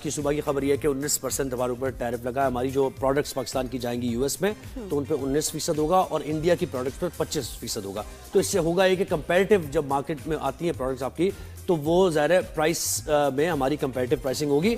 की सुबह की खबर यह है कि 19% हमारे ऊपर टैरिफ लगा है। हमारी जो प्रोडक्ट्स पाकिस्तान की जाएंगी यूएस में तो उन पे 19% होगा और इंडिया की प्रोडक्ट्स पे 25% होगा। तो इससे होगा ये कि कंपैरेटिव जब मार्केट में आती हैं प्रोडक्ट्स आपकी तो वो ज़्यादा प्राइस में हमारी कंपैरेटिव प्राइसिंग होगी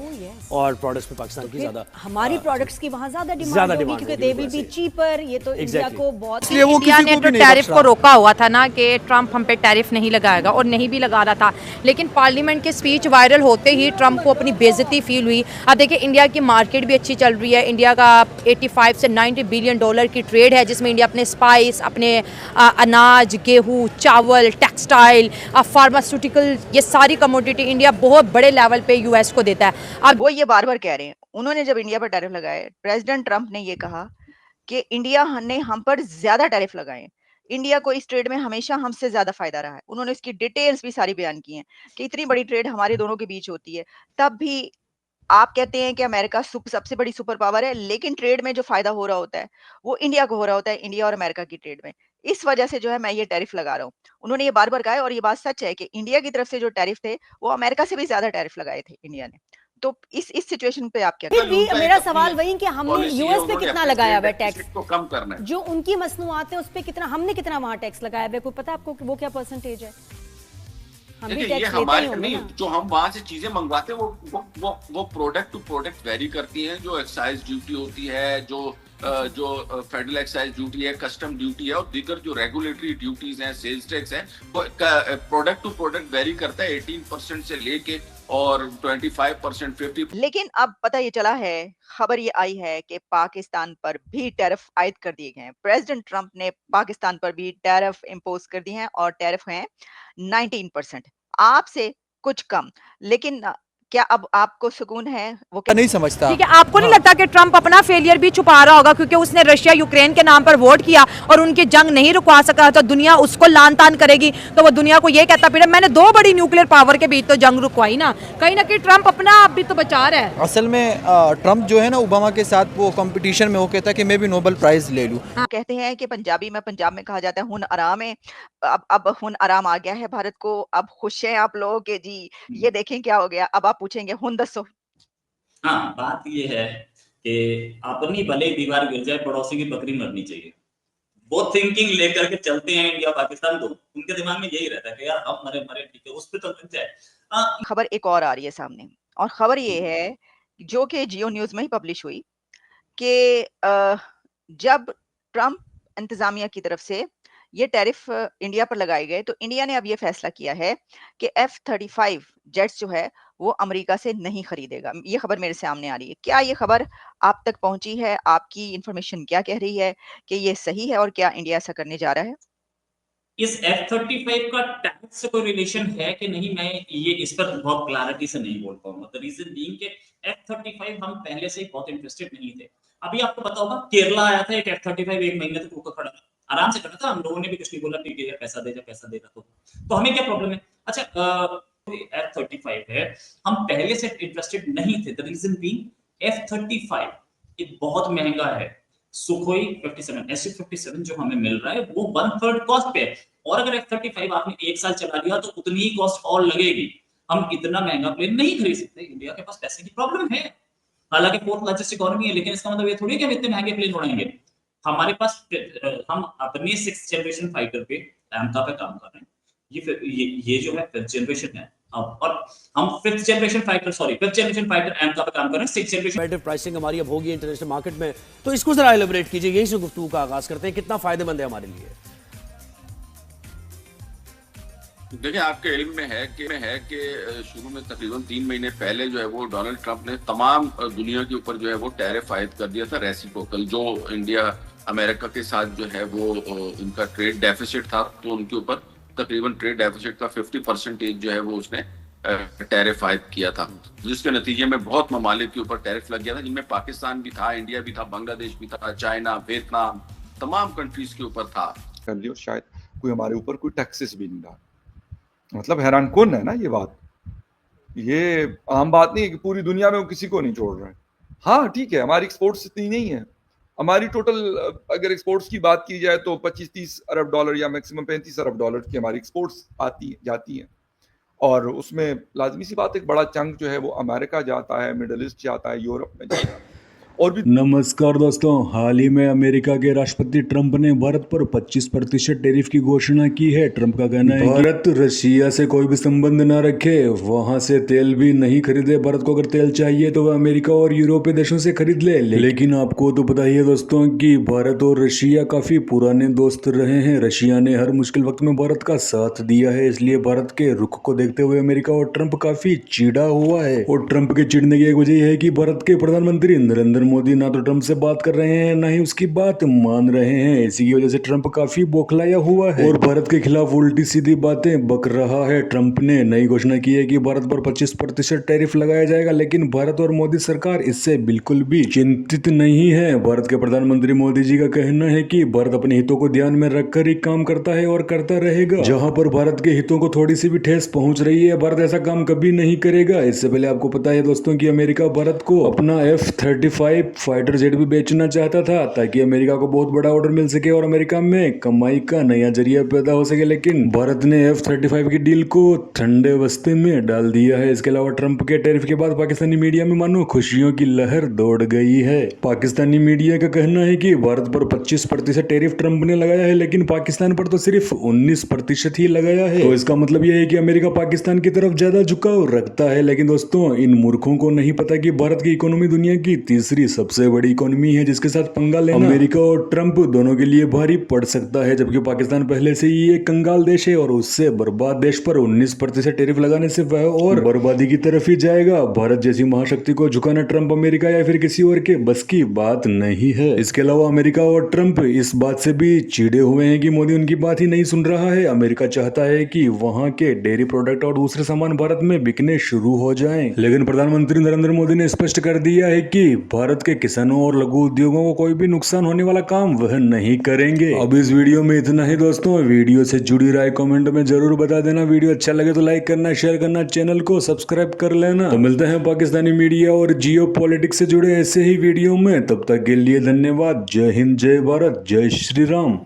और प्रोडक्ट्स में पाकिस्तान की ज़्यादा हमारी प्रोडक्ट्स की वहाँ ज़्यादा डिमांड होगी क्योंकि दे विल बी चीपर। ये तो इंडिया को बहुत इंडिया ने तो टैरिफ को रोका हुआ था ना कि ट्रंप हम पे टैरिफ नहीं लगाएगा और नहीं भी लगा रहा था, लेकिन पार्लियामेंट के स्पीच वायरल होते ही ट्रंप को अपनी बेइज्जती फील हुई। अब देखिए इंडिया की मार्केट भी अच्छी चल रही है। इंडिया का 85 से 90 बिलियन डॉलर की ट्रेड है जिसमें इंडिया अपने स्पाइस, अपने अनाज, गेहूँ, चावल, टेक्सटाइल, फार्मास्यूटिकल, ये सारी कमोडिटी इंडिया बहुत बड़े लेवल पे यूएस को देता है। अब वो ये बार बार कह रहे हैं, उन्होंने जब इंडिया पर टैरिफ लगाए, प्रेसिडेंट ट्रंप ने ये कहा कि इंडिया ने हम पर ज्यादा टैरिफ लगाए। इंडिया को इस ट्रेड में हमेशा हमसे ज्यादा फायदा रहा है। उन्होंने इसकी डिटेल्स भी सारी बयान की हैं कि इतनी बड़ी ट्रेड हमारे दोनों के बीच होती है, तब भी आप कहते हैं कि अमेरिका सबसे बड़ी सुपर पावर है, लेकिन ट्रेड में जो फायदा हो रहा होता है वो इंडिया को हो रहा होता है, इंडिया और अमेरिका की ट्रेड में। इस वजह से जो है मैं ये टैरिफ लगा रहा हूँ। उन्होंने ये बार बार कहा है और ये बात सच है कि इंडिया की तरफ से जो टैरिफ थे वो अमेरिका से भी ज्यादा टैरिफ लगाए थे इंडिया ने। तो इस सिचुएशन पे आप क्या भी मेरा सवाल वही कि हमने यूएस पे कितना लगाया हुआ है टैक्स को कम करना है, जो उनकी मसनूआत है उस पे कितना, हमने कितना वहां टैक्स लगाया हुआ है, कोई पता आपको कि वो क्या परसेंटेज है? हम भी देखिए ये टैक्स लेते ही हमारे होंगे नहीं, ना। जो हम वहां से चीजें मंगवाते हैं वो प्रोडक्ट टू प्रोडक्ट वेरी करती हैं। जो एक्साइज ड्यूटी होती है, जो फेडरल एक्साइज ड्यूटी है, कस्टम ड्यूटी है और दीगर जो रेगुलेटरी ड्यूटीज हैं, सेल्स टैक्स है, वो प्रोडक्ट टू प्रोडक्ट वेरी करता है 18% से लेके और 25%, 50%। लेकिन अब पता ये चला है, खबर ये आई है कि पाकिस्तान पर भी टैरिफ आयद कर दिए गए हैं। प्रेसिडेंट ट्रंप ने पाकिस्तान पर भी टैरिफ इम्पोज कर दिए हैं और टैरिफ हैं 19%, आपसे कुछ कम। लेकिन क्या अब आपको सुकून है? वो नहीं समझता। ठीक है, आपको नहीं लगता कि ट्रंप अपना फेलियर भी छुपा रहा होगा क्योंकि उसने रशिया यूक्रेन के नाम पर वोट किया और उनकी जंग नहीं रुकवा सका, तो दुनिया उसको लान तान करेगी तो वो दुनिया को ये कहता फिर मैंने दो बड़ी न्यूक्लियर पावर के बीच तो जंग रुकवाई ना। कहीं ना कहीं ट्रंप अपना आप भी तो बचा रहा है। असल में ट्रंप जो है ना ओबामा के साथ वो कंपटीशन में वो कहता है कि मैं भी नोबेल प्राइज ले लूं। कहते हैं कि पंजाबी में, पंजाब में कहा जाता है हुन आराम है। अब हुन आराम आ गया है भारत को। अब खुश हैं आप लोग कि जी ये देखें क्या हो गया। अब आप पूछेंगे हुन दसो। हाँ, बात ये है कि अपनी भले दीवार गिर जाए, पड़ोसी की बकरी मरनी चाहिए। वो थिंकिंग लेकर के चलते हैं इंडिया पाकिस्तान को। उनके दिमाग में यही रहता है कि यार हम मरे मरे ठीक है, उस पे तो लग जाए। खबर एक और आ रही है सामने और खबर ये है जो कि जियो न्यूज में ही पब्लिश हुई कि जब ट्रंप इंतजामिया की तरफ से ये टैरिफ इंडिया पर लगाए गए तो इंडिया ने अब ये फैसला किया है कि F-35 जेट्स जो है वो अमेरिका से नहीं खरीदेगा। ये खबर मेरे सामने आ रही है। क्या ये खबर आप तक पहुंची है? आपकी इंफॉर्मेशन क्या कह रही है कि ये सही है और क्या इंडिया ऐसा करने जा रहा है? इस F-35 का टैक्स से कोई रिलेशन है कि नहीं, मैं ये इस पर बहुत क्लैरिटी से नहीं बोल पाऊंगा। द रीजन बीइंग कि F-35 हम पहले से ही बहुत इंटरेस्टेड नहीं थे। अभी आपको पता होगा केरला आया था एक F-35, एक महीने तक रुका खड़ा था, आराम से खड़ा था। हम लोगों ने भी कुछ नहीं बोला, ठीक है पैसा दे जा, पैसा दे रहा तो हमें क्या प्रॉब्लम है? अच्छा, F-35 है, हम पहले से इंटरेस्टेड नहीं थे। द रीजन बीइंग F-35 ये बहुत महंगा है। सुखोई 57 Su-57 जो हमें मिल रहा है वो 1/3 कॉस्ट पे है और अगर F-35 आपने एक साल चला लिया तो उतनी ही कॉस्ट और लगेगी। हम इतना महंगा प्लेन नहीं खरीद सकते। इंडिया के पास पैसे की प्रॉब्लम है, हालांकि फोर्थ लार्जेस्ट इकोनॉमी है, लेकिन इसका मतलब ये थोड़ी कि हम इतने महंगे प्लेन उड़ाएंगे। हमारे पास हम अपनी 6th जनरेशन फाइटर पे एमका पे काम कर रहे हैं। ये जो है 5th जनरेशन है और हम 5th जनरेशन फाइटर एमका पे काम कर रहे हैं। 6th जनरेशन प्राइसिंग हमारी अब होगी इंटरनेशनल मार्केट में, तो इसको जरा एलिब्रेट कीजिए। यही से गुफ्तगू का आगाज करते हैं, कितना फायदेमंद है हमारे लिए? देखिए आपके इल्म में है कि शुरू में तकरीबन 3 महीने पहले जो है वो डोनाल्ड ट्रंप ने तमाम दुनिया के ऊपर जो है वो टैरिफ आयद कर दिया था रेसिप्रोकल। जो इंडिया अमेरिका के साथ जो है वो उनका ट्रेड डेफिसिट था तो उनके ऊपर तकरीबन ट्रेड डेफिसिट का 50% जो है वो उसने टैरिफ आयद किया था, जिसके नतीजे में बहुत ममालिक के ऊपर टैरिफ लग गया था, जिनमें पाकिस्तान भी था, इंडिया भी था, बांग्लादेश भी था, चाइना, वियतनाम, तमाम कंट्रीज के ऊपर था। कर लियो, शायद कोई हमारे ऊपर कोई टैक्सेस भी नहीं डाला। मतलब हैरान कौन है ना ये बात। ये आम बात नहीं है कि पूरी दुनिया में वो किसी को नहीं छोड़ रहा है। हाँ ठीक है, हमारी एक्सपोर्ट्स इतनी नहीं है। हमारी टोटल अगर एक्सपोर्ट्स की बात की जाए तो 25-30 अरब डॉलर या मैक्सिमम 35 अरब डॉलर की हमारी एक्सपोर्ट्स आती जाती हैं और उसमें लाजमी सी बात एक बड़ा चंक जो है वो अमेरिका जाता है, मिडल ईस्ट जाता है, यूरोप में जाता है और भी। नमस्कार दोस्तों, हाल ही में अमेरिका के राष्ट्रपति ट्रंप ने भारत पर 25% टैरिफ की घोषणा की है। ट्रंप का कहना है भारत रशिया से कोई भी संबंध न रखे, वहां से तेल भी नहीं खरीदे। भारत को अगर तेल चाहिए तो वह अमेरिका और यूरोपीय देशों से खरीद ले। लेकिन आपको तो पता ही है दोस्तों कि भारत और रशिया काफी पुराने दोस्त रहे हैं। रशिया ने हर मुश्किल वक्त में भारत का साथ दिया है, इसलिए भारत के रुख को देखते हुए अमेरिका और ट्रंप काफी चिढ़ा हुआ है। और ट्रंप के चिढ़ने की एक वजह है कि भारत के प्रधानमंत्री नरेंद्र मोदी ना तो ट्रंप से बात कर रहे हैं, ना ही उसकी बात मान रहे हैं। इसी की वजह से ट्रंप काफी बौखलाया हुआ है और भारत के खिलाफ उल्टी सीधी बातें बक रहा है। ट्रंप ने नई घोषणा की है कि भारत पर 25% टैरिफ लगाया जाएगा, लेकिन भारत और मोदी सरकार इससे बिल्कुल भी चिंतित नहीं है। भारत के प्रधानमंत्री मोदी जी का कहना है कि भारत अपने हितों को ध्यान में रखकर ही काम करता है और करता रहेगा। जहां पर भारत के हितों को थोड़ी सी भी ठेस पहुंच रही है, भारत ऐसा काम कभी नहीं करेगा। इससे पहले आपको पता है दोस्तों कि अमेरिका भारत को अपना F-35 फाइटर जेट भी बेचना चाहता था, ताकि अमेरिका को बहुत बड़ा ऑर्डर मिल सके और अमेरिका में कमाई का नया जरिया पैदा हो सके। लेकिन भारत ने F-35 की डील को ठंडे बस्ते में डाल दिया है। इसके अलावा ट्रंप के टैरिफ के बाद पाकिस्तानी मीडिया में मानो खुशियों की लहर दौड़ गई है। पाकिस्तानी मीडिया का कहना है कि भारत पर 25% टैरिफ ट्रंप ने लगाया है, लेकिन पाकिस्तान पर तो सिर्फ 19% ही लगाया है। तो इसका मतलब यह है कि अमेरिका पाकिस्तान की तरफ ज्यादा झुकाव रखता है। लेकिन दोस्तों, इन मूर्खों को नहीं पता कि भारत की इकोनॉमी दुनिया की तीसरी सबसे बड़ी इकोनॉमी है, जिसके साथ पंगा लेना अमेरिका और ट्रंप दोनों के लिए भारी पड़ सकता है। जबकि पाकिस्तान पहले से ही एक कंगाल देश है और उससे बर्बाद देश पर 19% टैरिफ लगाने से वह और बर्बादी की तरफ ही जाएगा। भारत जैसी महाशक्ति को झुकाना ट्रंप, अमेरिका या फिर किसी और के बस की बात नहीं है। इसके अलावा अमेरिका और ट्रंप इस बात से भी चिढ़े हुए हैं कि मोदी उनकी बात ही नहीं सुन रहा है। अमेरिका चाहता है कि वहां के डेयरी प्रोडक्ट और दूसरे सामान भारत में बिकने शुरू हो जाएं, लेकिन प्रधानमंत्री नरेंद्र मोदी ने स्पष्ट कर दिया है कि भारत के किसानों और लघु उद्योगों को कोई भी नुकसान होने वाला काम वह नहीं करेंगे। अब इस वीडियो में इतना ही दोस्तों। वीडियो से जुड़ी राय कमेंट में जरूर बता देना। वीडियो अच्छा लगे तो लाइक करना, शेयर करना, चैनल को सब्सक्राइब कर लेना। तो मिलते हैं पाकिस्तानी मीडिया और जियो पॉलिटिक्स से जुड़े ऐसे ही वीडियो में। तब तक के लिए धन्यवाद। जय हिंद, जय भारत, जय श्री राम।